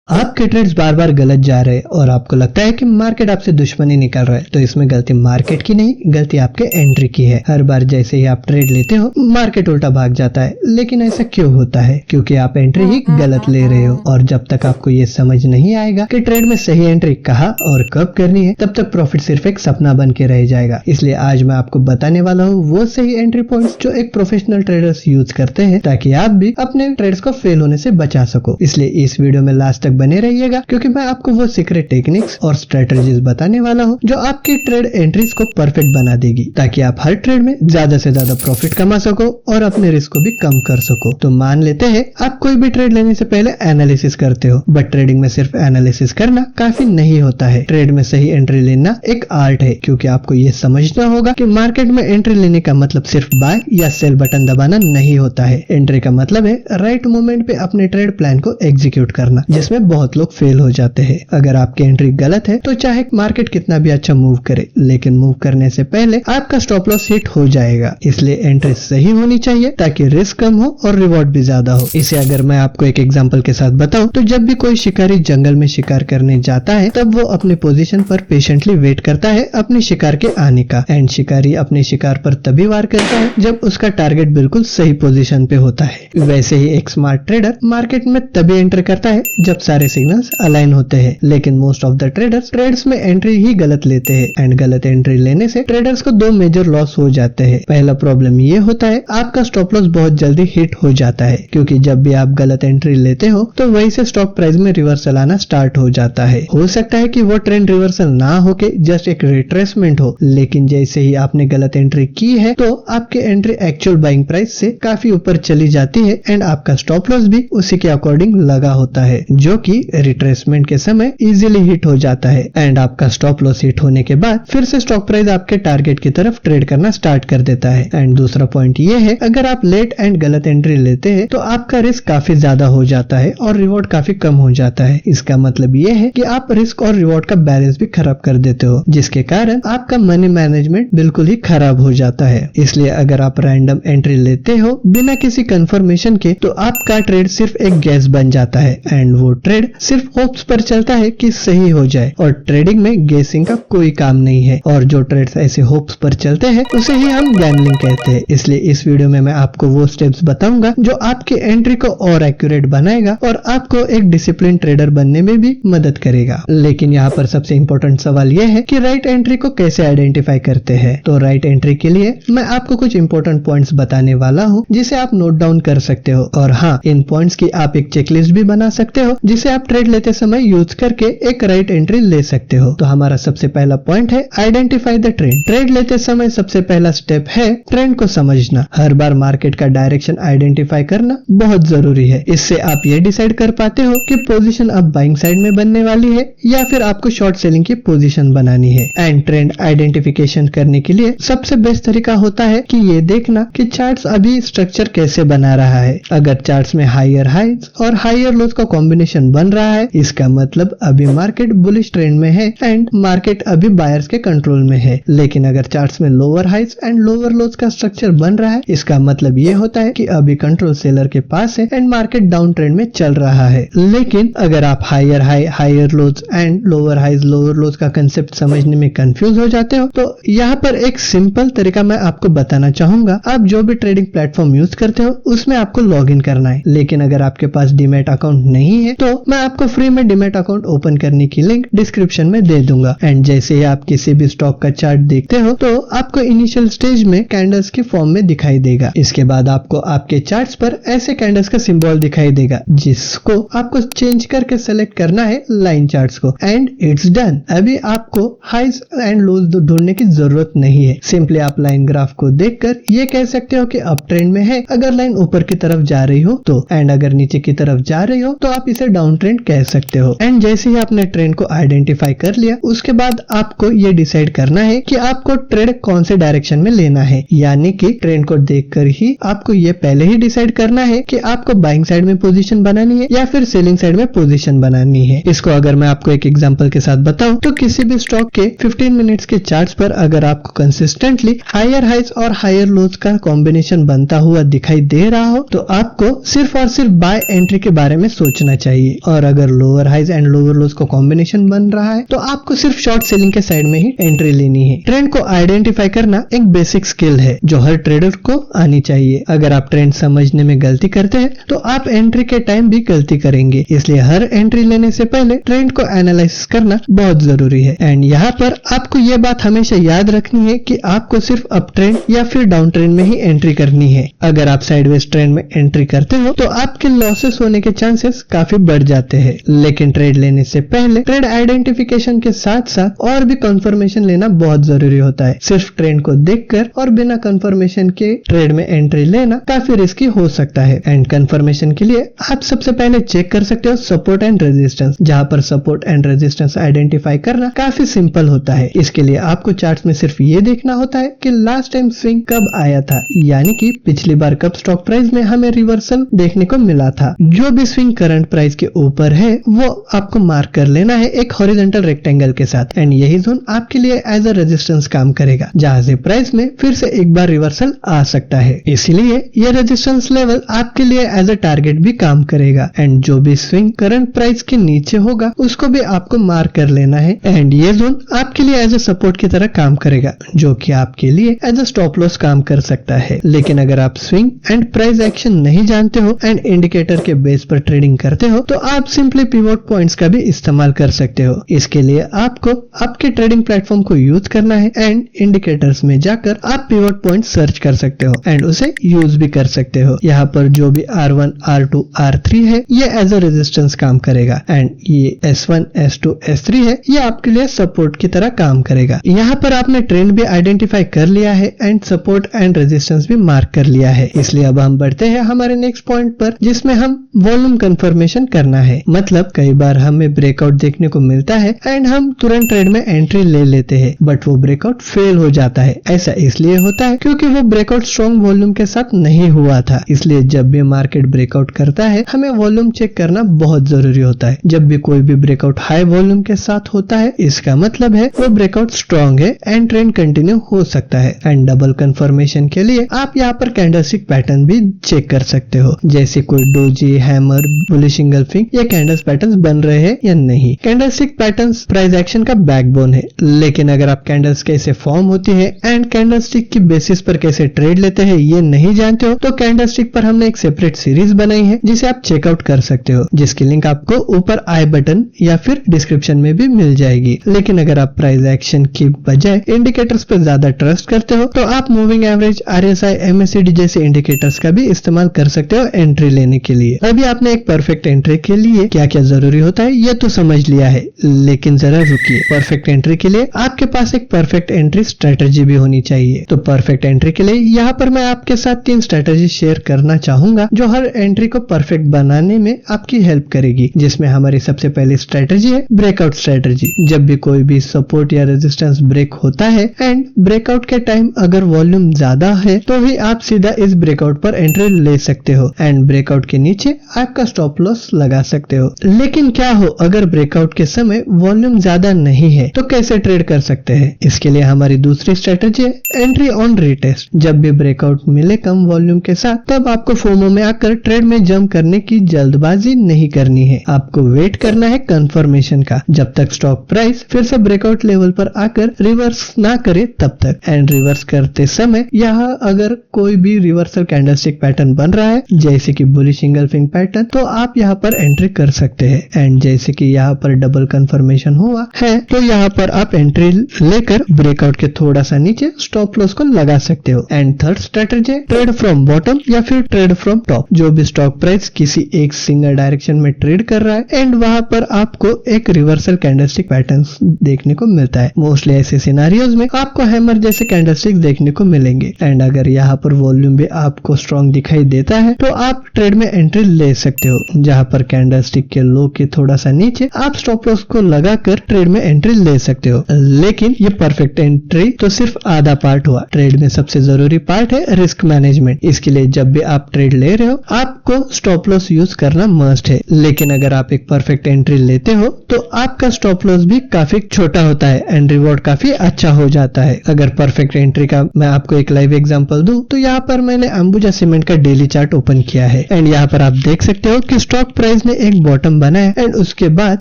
आपके ट्रेड्स बार बार गलत जा रहे हैं और आपको लगता है कि मार्केट आपसे दुश्मनी निकाल रहा है, तो इसमें गलती मार्केट की नहीं, गलती आपके एंट्री की है। हर बार जैसे ही आप ट्रेड लेते हो मार्केट उल्टा भाग जाता है, लेकिन ऐसा क्यों होता है? क्योंकि आप एंट्री ही गलत ले रहे हो। और जब तक आपको ये समझ नहीं आएगा कि ट्रेड में सही एंट्री कहाँ और कब करनी है, तब तक प्रॉफिट सिर्फ एक सपना बन के रह जाएगा। इसलिए आज मैं आपको बताने वाला हूँ वो सही एंट्री पॉइंट्स जो एक प्रोफेशनल ट्रेडर्स यूज करते हैं, ताकि आप भी अपने ट्रेड्स को फेल होने से बचा सको। इसलिए इस वीडियो में लास्ट तक बने रहिएगा, क्योंकि मैं आपको वो सीक्रेट टेक्निक्स और स्ट्रेटजीज बताने वाला हूँ जो आपकी ट्रेड एंट्रीज को परफेक्ट बना देगी, ताकि आप हर ट्रेड में ज्यादा से ज्यादा प्रॉफिट कमा सको और अपने रिस्क को भी कम कर सको। तो मान लेते हैं आप कोई भी ट्रेड लेने से पहले एनालिसिस करते हो, बट ट्रेडिंग में सिर्फ एनालिसिस करना काफी नहीं होता है। ट्रेड में सही एंट्री लेना एक आर्ट है, क्योंकि आपको ये समझना होगा कि मार्केट में एंट्री लेने का मतलब सिर्फ बाय या सेल बटन दबाना नहीं होता है। एंट्री का मतलब है राइट मोमेंट पे अपने ट्रेड प्लान को एग्जीक्यूट करना, जिसमें बहुत लोग फेल हो जाते हैं। अगर आपकी एंट्री गलत है तो चाहे मार्केट कितना भी अच्छा मूव करे, लेकिन मूव करने से पहले आपका स्टॉप लॉस हिट हो जाएगा। इसलिए एंट्री सही होनी चाहिए ताकि रिस्क कम हो और रिवॉर्ड भी ज्यादा हो। इसे अगर मैं आपको एक एग्जांपल के साथ बताऊं, तो जब भी कोई शिकारी जंगल में शिकार करने जाता है, तब वो अपने पोजीशन पर पेशेंटली वेट करता है अपने शिकार के आने का। एंड शिकारी अपने शिकार पर तभी वार करता है जब उसका टारगेट बिल्कुल सही पोजीशन पे होता है। वैसे ही एक स्मार्ट ट्रेडर मार्केट में तभी एंटर करता है जब सारे सिग्नल्स अलाइन होते हैं। लेकिन most of the traders trades में एंट्री ही गलत लेते हैं, एंड गलत एंट्री लेने से ट्रेडर्स को दो मेजर लॉस हो जाते हैं। पहला प्रॉब्लम ये होता है, आपका स्टॉप लॉस बहुत जल्दी हिट हो जाता है, क्योंकि जब भी आप गलत एंट्री लेते हो तो वहीं से स्टॉक प्राइस में रिवर्सल आना स्टार्ट हो जाता है। हो सकता है कि वो ट्रेंड रिवर्सल ना होके जस्ट एक रिट्रेसमेंट हो, लेकिन जैसे ही आपने गलत एंट्री की है तो आपकी एंट्री एक्चुअल बाइंग प्राइस से काफी ऊपर चली जाती है, एंड आपका स्टॉप लॉस भी उसी के अकॉर्डिंग लगा होता है, जो कि रिट्रेसमेंट के समय इजीली हिट हो जाता है। एंड आपका स्टॉप लॉस हिट होने के बाद फिर से स्टॉक प्राइस आपके टारगेट की तरफ ट्रेड करना स्टार्ट कर देता है। एंड दूसरा पॉइंट ये है, अगर आप लेट एंड गलत एंट्री लेते हैं तो आपका रिस्क काफी ज्यादा हो जाता है और रिवॉर्ड काफी कम हो जाता है। इसका मतलब ये है कि आप रिस्क और रिवॉर्ड का बैलेंस भी खराब कर देते हो, जिसके कारण आपका मनी मैनेजमेंट बिल्कुल ही खराब हो जाता है। इसलिए अगर आप रैंडम एंट्री लेते हो बिना किसी कंफर्मेशन के, तो आपका ट्रेड सिर्फ एक गैस बन जाता है, एंड वो ट्रेड सिर्फ होप्स पर चलता है कि सही हो जाए। और ट्रेडिंग में गेसिंग का कोई काम नहीं है, और जो ट्रेड्स ऐसे होप्स पर चलते हैं उसे ही हम गैम्बलिंग कहते हैं। इसलिए इस वीडियो में मैं आपको वो स्टेप्स बताऊंगा जो आपके एंट्री को और एक्यूरेट बनाएगा और आपको एक डिसिप्लिन ट्रेडर बनने में भी मदद करेगा। लेकिन यहाँ पर सबसे इम्पोर्टेंट सवाल यह है कि राइट एंट्री को कैसे आइडेंटिफाई करते हैं। तो राइट एंट्री के लिए मैं आपको कुछ इंपॉर्टेंट पॉइंट्स बताने वाला हूँ, जिसे आप नोट डाउन कर सकते हो। और हाँ, इन पॉइंट्स की आप एक चेकलिस्ट भी बना सकते हो, जिसे आप ट्रेड लेते समय यूज करके एक राइट एंट्री ले सकते हो। तो हमारा सबसे पहला पॉइंट है आइडेंटिफाई द ट्रेंड। ट्रेड लेते समय सबसे पहला स्टेप है ट्रेंड को समझना। हर बार मार्केट का डायरेक्शन आइडेंटिफाई करना बहुत जरूरी है। इससे आप ये डिसाइड कर पाते हो कि पोजीशन अब बाइंग साइड में बनने वाली है या फिर आपको शॉर्ट सेलिंग की पोजीशन बनानी है। एंड ट्रेंड आइडेंटिफिकेशन करने के लिए सबसे बेस्ट तरीका होता है कि ये देखना कि चार्ट्स अभी स्ट्रक्चर कैसे बना रहा है। अगर चार्ट्स में हायर हाइज और हायर लोज का कॉम्बिनेशन बन रहा है, इसका मतलब अभी मार्केट बुलिश ट्रेंड में है एंड मार्केट अभी बायर्स के कंट्रोल में है। लेकिन अगर चार्ट्स में lower highs and lower lows का स्ट्रक्चर बन रहा है, इसका मतलब ये होता है कि अभी कंट्रोल सेलर के पास है एंड मार्केट डाउन ट्रेंड में चल रहा है। लेकिन अगर आप higher high higher lows and lower highs lower lows का कंसेप्ट समझने में कंफ्यूज हो जाते हो, तो यहाँ पर एक सिंपल तरीका मैं आपको बताना चाहूंगा। आप जो भी ट्रेडिंग प्लेटफॉर्म यूज करते हो उसमें आपको लॉग इन करना है। लेकिन अगर आपके पास डीमैट अकाउंट नहीं है, तो मैं आपको फ्री में डीमैट अकाउंट ओपन करने की लिंक डिस्क्रिप्शन में दे दूंगा। एंड जैसे ही आप किसी भी स्टॉक का चार्ट देखते हो, तो आपको इनिशियल स्टेज में कैंडल्स के फॉर्म में दिखाई देगा। इसके बाद आपको आपके चार्ट्स पर ऐसे कैंडल्स का सिंबल दिखाई देगा, जिसको आपको चेंज करके सेलेक्ट करना है लाइन चार्ट्स को, एंड इट्स डन। अभी आपको हाइज एंड लोज ढूंढने की जरूरत नहीं है। सिंपली आप लाइन ग्राफ को देखकर ये कह सकते हो कि अप ट्रेंड में है अगर लाइन ऊपर की तरफ जा रही हो तो, एंड अगर नीचे की तरफ जा रही हो तो आप इसे डाउन ट्रेंड कह सकते हो। एंड जैसे ही आपने ट्रेंड को आइडेंटिफाई कर लिया, उसके बाद आपको ये डिसाइड करना है कि आपको ट्रेड कौन से डायरेक्शन में लेना है। यानी कि ट्रेंड को देखकर ही आपको ये पहले ही डिसाइड करना है कि आपको बाइंग साइड में पोजीशन बनानी है या फिर सेलिंग साइड में पोजीशन बनानी है। इसको अगर मैं आपको एक एग्जांपल के साथ बताऊं, तो किसी भी स्टॉक के 15 मिनट्स के चार्ट्स पर अगर आपको कंसिस्टेंटली हायर हाइज और हायर लोज का कॉम्बिनेशन बनता हुआ दिखाई दे रहा हो, तो आपको सिर्फ और सिर्फ बाय एंट्री के बारे में सोचना चाहिए। और अगर lower highs and lower lows को कॉम्बिनेशन बन रहा है तो आपको सिर्फ शॉर्ट सेलिंग के साइड में ही एंट्री लेनी है। ट्रेंड को आइडेंटिफाई करना एक बेसिक स्किल है जो हर ट्रेडर को आनी चाहिए। अगर आप ट्रेंड समझने में गलती करते हैं तो आप एंट्री के टाइम भी गलती करेंगे, इसलिए हर एंट्री लेने से पहले ट्रेंड को एनालाइज करना बहुत जरूरी है। एंड यहाँ पर आपको यह बात हमेशा याद रखनी है कि आपको सिर्फ अप ट्रेंड या फिर डाउन ट्रेंड में ही एंट्री करनी है। अगर आप साइडवेज ट्रेंड में एंट्री करते हो तो आपके लॉसेस होने के चांसेस काफी बढ़ जाते हैं। लेकिन ट्रेड लेने से पहले ट्रेड आइडेंटिफिकेशन के साथ साथ और भी कंफर्मेशन लेना बहुत जरूरी होता है। सिर्फ ट्रेंड को देखकर और बिना कंफर्मेशन के ट्रेड में एंट्री लेना काफी रिस्की हो सकता है। एंड कंफर्मेशन के लिए आप सबसे पहले चेक कर सकते हो सपोर्ट एंड रेजिस्टेंस, जहां पर सपोर्ट एंड रेजिस्टेंस आइडेंटिफाई करना काफी सिंपल होता है। इसके लिए आपको चार्ट्स में सिर्फ ये देखना होता है कि लास्ट टाइम स्विंग कब आया था, यानी कि पिछली बार कब स्टॉक प्राइस में हमें रिवर्सल देखने को मिला था। जो भी स्विंग करंट प्राइस के ऊपर है वो आपको मार्क कर लेना है एक हॉरिजॉन्टल रेक्टेंगल के साथ। एंड यही जोन आपके लिए एज अ रेजिस्टेंस काम करेगा, जहां से प्राइस में फिर से एक बार रिवर्सल आ सकता है। इसलिए यह रेजिस्टेंस लेवल आपके लिए एज अ टारगेट भी काम करेगा। एंड जो भी स्विंग करंट प्राइस के नीचे होगा उसको भी आपको मार्क कर लेना है। एंड ये जोन आपके लिए एज अ सपोर्ट की तरह काम करेगा, जो कि आपके लिए एज अ स्टॉप लॉस काम कर सकता है। लेकिन अगर आप स्विंग एंड प्राइस एक्शन नहीं जानते हो एंड इंडिकेटर के बेस पर ट्रेडिंग करते हो तो आप सिंपली पिवोट पॉइंट्स का भी इस्तेमाल कर सकते हो। इसके लिए आपको आपके ट्रेडिंग प्लेटफॉर्म को यूज करना है एंड इंडिकेटर्स में जाकर आप पिवोट पॉइंट सर्च कर सकते हो एंड उसे यूज भी कर सकते हो। यहाँ पर जो भी R1, R2, R3 है ये एज अ रेजिस्टेंस काम करेगा एंड ये S1, S2, S3 है ये आपके लिए सपोर्ट की तरह काम करेगा। यहाँ पर आपने ट्रेंड भी आइडेंटिफाई कर लिया है एंड सपोर्ट एंड रेजिस्टेंस भी मार्क कर लिया है। इसलिए अब हम बढ़ते हैं हमारे नेक्स्ट पॉइंट पर, जिसमें हम वॉल्यूम कंफर्मेशन करना है। मतलब कई बार हमें ब्रेकआउट देखने को मिलता है एंड हम तुरंत ट्रेड में एंट्री ले लेते हैं, बट वो ब्रेकआउट फेल हो जाता है। ऐसा इसलिए होता है क्योंकि वो ब्रेकआउट स्ट्रॉन्ग वॉल्यूम के साथ नहीं हुआ था। इसलिए जब भी मार्केट ब्रेकआउट करता है हमें वॉल्यूम चेक करना बहुत जरूरी होता है। जब भी कोई भी ब्रेकआउट हाई वॉल्यूम के साथ होता है इसका मतलब है वो ब्रेकआउट स्ट्रॉन्ग है एंड ट्रेंड कंटिन्यू हो सकता है। एंड डबल कंफर्मेशन के लिए आप यहाँ पर कैंडलस्टिक पैटर्न भी चेक कर सकते हो, जैसे कोई डोजी, हैमर, बुलिश इंगल्फिंग ये कैंडल्स पैटर्न्स बन रहे हैं या नहीं। कैंडलस्टिक पैटर्न्स प्राइस एक्शन का बैकबोन है, लेकिन अगर आप कैंडल्स कैसे फॉर्म होती है एंड कैंडलस्टिक की बेसिस पर कैसे ट्रेड लेते हैं ये नहीं जानते हो तो कैंडलस्टिक पर हमने एक सेपरेट सीरीज बनाई है जिसे आप चेकआउट कर सकते हो, जिसकी लिंक आपको ऊपर आई बटन या फिर डिस्क्रिप्शन में भी मिल जाएगी। लेकिन अगर आप प्राइस एक्शन की बजाय इंडिकेटर्स पर ज्यादा ट्रस्ट करते हो तो आप मूविंग एवरेज, RSI, MACD जैसे इंडिकेटर्स का भी इस्तेमाल कर सकते हो एंट्री लेने के लिए। अभी आपने एक परफेक्ट एंट्री के लिए क्या क्या जरूरी होता है ये तो समझ लिया है, लेकिन जरा रुकिए। परफेक्ट एंट्री के लिए आपके पास एक परफेक्ट एंट्री स्ट्रेटेजी भी होनी चाहिए। तो परफेक्ट एंट्री के लिए यहाँ पर मैं आपके साथ 3 स्ट्रेटेजी शेयर करना चाहूंगा जो हर एंट्री को परफेक्ट बनाने में आपकी हेल्प करेगी, जिसमें हमारी सबसे पहली स्ट्रेटेजी है ब्रेकआउट स्ट्रेटेजी। जब भी कोई भी सपोर्ट या रेजिस्टेंस ब्रेक होता है एंड ब्रेकआउट के टाइम अगर वॉल्यूम ज्यादा है तो भी आप सीधा इस ब्रेकआउट पर एंट्री ले सकते हो एंड ब्रेकआउट के नीचे आपका स्टॉप लॉस लगा सकते हो। लेकिन क्या हो अगर ब्रेकआउट के समय वॉल्यूम ज्यादा नहीं है तो कैसे ट्रेड कर सकते हैं? इसके लिए हमारी दूसरी स्ट्रेटेजी है एंट्री ऑन रीटेस्ट। जब भी ब्रेकआउट मिले कम वॉल्यूम के साथ तब आपको फोमो में आकर ट्रेड में जंप करने की जल्दबाजी नहीं करनी है। आपको वेट करना है कंफर्मेशन का, जब तक स्टॉक प्राइस फिर से ब्रेकआउट लेवल पर आकर रिवर्स ना करे तब तक। एंड रिवर्स करते समय यहाँ अगर कोई भी रिवर्सल कैंडलस्टिक पैटर्न बन रहा है जैसे कि बुलिश इंगल्फिंग पैटर्न तो आप यहाँ पर एंट्री कर सकते हैं। एंड जैसे कि यहाँ पर डबल कंफर्मेशन हुआ है तो यहाँ पर आप एंट्री लेकर ब्रेकआउट के थोड़ा सा नीचे स्टॉप लॉस को लगा सकते हो। And third strategy trade from bottom या फिर ट्रेड फ्रॉम टॉप। जो भी स्टॉक प्राइस किसी एक सिंगल डायरेक्शन में ट्रेड कर रहा है एंड वहां पर आपको एक रिवर्सल कैंडलस्टिक पैटर्न देखने को मिलता है। मोस्टली ऐसे सिनारियोज में आपको हैमर जैसे कैंडलस्टिक देखने को मिलेंगे। एंड अगर यहाँ पर वॉल्यूम भी आपको स्ट्रॉन्ग दिखाई देता है तो आप ट्रेड में एंट्री ले सकते हो, जहां पर कैंडलस्टिक के लो के थोड़ा सा नीचे आप स्टॉप लॉस को लगाकर ट्रेड में एंट्री ले सकते हो। लेकिन ये परफेक्ट एंट्री तो सिर्फ आधा पार्ट हुआ। ट्रेड में सबसे जरूरी पार्ट है रिस्क मैनेजमेंट। इसके लिए जब भी आप ट्रेड ले रहे हो आपको स्टॉप लॉस यूज करना मस्ट है। लेकिन अगर आप एक परफेक्ट एंट्री लेते हो तो आपका स्टॉप लॉस भी काफी छोटा होता है एंड रिवॉर्ड काफी अच्छा हो जाता है। अगर परफेक्ट एंट्री का मैं आपको एक लाइव एग्जांपल दूं तो यहाँ पर मैंने अंबुजा सीमेंट का डेली चार्ट ओपन किया है एंड यहाँ पर आप देख सकते हो कि स्टॉक प्राइस इसने एक बॉटम बनाया एंड उसके बाद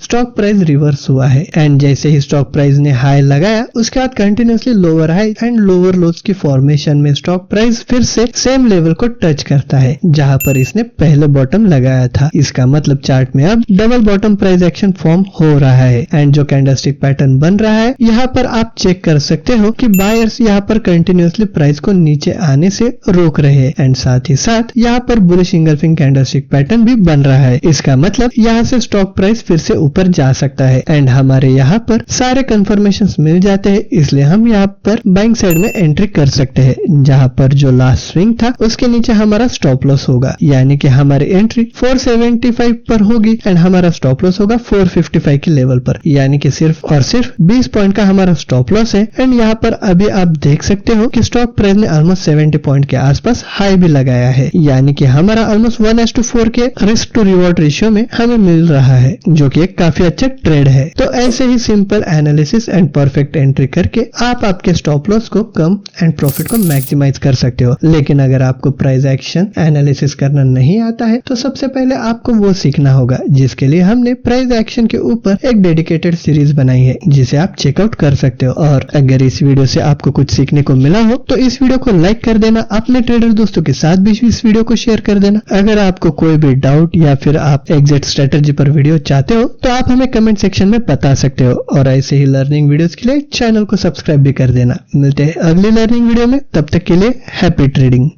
स्टॉक प्राइस रिवर्स हुआ है एंड जैसे ही स्टॉक प्राइस ने हाई लगाया उसके बाद continuously lower high and lower लोज की फॉर्मेशन में स्टॉक प्राइस फिर से सेम लेवल को टच करता है जहां पर इसने पहले बॉटम लगाया था। इसका मतलब चार्ट में अब double bottom price action form हो रहा है एंड जो कैंडलस्टिक पैटर्न बन रहा है यहाँ पर आप चेक कर सकते हो कि बायर्स यहाँ पर कंटिन्यूसली प्राइस को नीचे आने से रोक रहे हैं एंड साथ ही साथ यहाँ पर बुलिश इंगल्फिंग कैंडलस्टिक पैटर्न भी बन रहा है। इसका मतलब यहाँ से स्टॉक प्राइस फिर से ऊपर जा सकता है एंड हमारे यहाँ पर सारे कंफर्मेशंस मिल जाते हैं, इसलिए हम यहाँ पर बाइंग साइड में एंट्री कर सकते हैं जहाँ पर जो लास्ट स्विंग था उसके नीचे हमारा स्टॉप लॉस होगा, यानी कि हमारी एंट्री 475 पर होगी एंड हमारा स्टॉप लॉस होगा 455 के लेवल पर, यानी कि सिर्फ और सिर्फ 20 पॉइंट का हमारा स्टॉप लॉस है। एंड यहाँ पर अभी आप देख सकते हो कि स्टॉक प्राइस ने ऑलमोस्ट 70 पॉइंट के आसपास हाई भी लगाया है, यानी कि हमारा ऑलमोस्ट 1:4 के रिस्क टू रिवॉर्ड रेशियो में हमें मिल रहा है, जो कि एक काफी अच्छा ट्रेड है। तो ऐसे ही simple analysis and perfect entry करके आप आपके स्टॉप लॉस को कम एंड प्रॉफिट को मैक्सिमाइज कर सकते हो। लेकिन अगर आपको प्राइस एक्शन एनालिसिस करना नहीं आता है तो सबसे पहले आपको वो सीखना होगा, जिसके लिए हमने प्राइस एक्शन के ऊपर एक डेडिकेटेड सीरीज बनाई है जिसे आप चेकआउट कर सकते हो। और अगर इस वीडियो से आपको कुछ सीखने को मिला हो तो इस वीडियो को लाइक कर देना, अपने ट्रेडर दोस्तों के साथ भी इस वीडियो को शेयर कर देना। अगर आपको कोई भी डाउट या फिर आप एग्जैक्ट स्ट्रेटेजी पर वीडियो चाहते हो तो आप हमें कमेंट सेक्शन में बता सकते हो और ऐसे ही लर्निंग वीडियोस के लिए चैनल को सब्सक्राइब भी कर देना। मिलते हैं अगली लर्निंग वीडियो में, तब तक के लिए हैप्पी ट्रेडिंग।